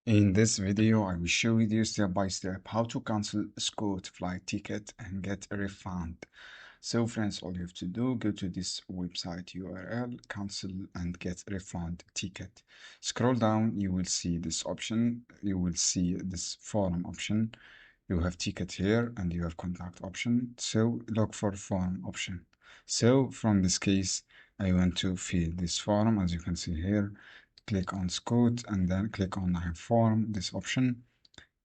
In this video, I will show you step by step how to cancel a Scoot flight ticket and get a refund. So friends, all you have to do, go to this website URL, cancel and get refund ticket. Scroll down, you will see this option. You will see this forum option. You have ticket here and you have contact option. So look for forum option. So from this case, I want to fill this form as you can see here. Click on Scoot and then click on form, this option,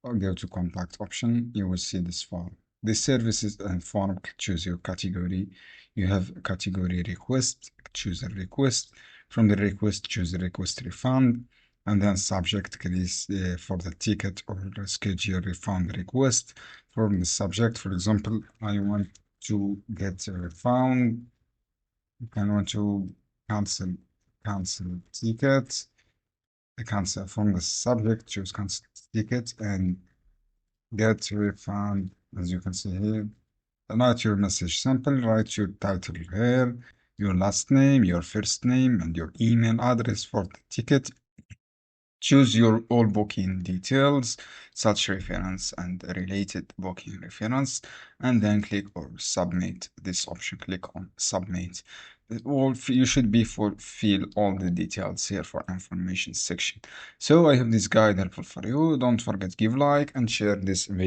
or go to contact option. You will see this form. The services and form, choose your category. You have category request, choose a request. From the request, choose the request refund, and then subject, please, for the ticket or schedule refund request. From the subject, for example, I want to get a refund. I want to cancel ticket. Cancel from the subject, choose cancel ticket and get refund. As you can see here, write your message sample, write your title here, your last name, your first name, and your email address for the ticket. Choose your all booking details, such reference and related booking reference, and then click or submit this option. Click on submit. You should be fill all the details here for information section. So I have this guide helpful for you. Don't forget give like and share this video.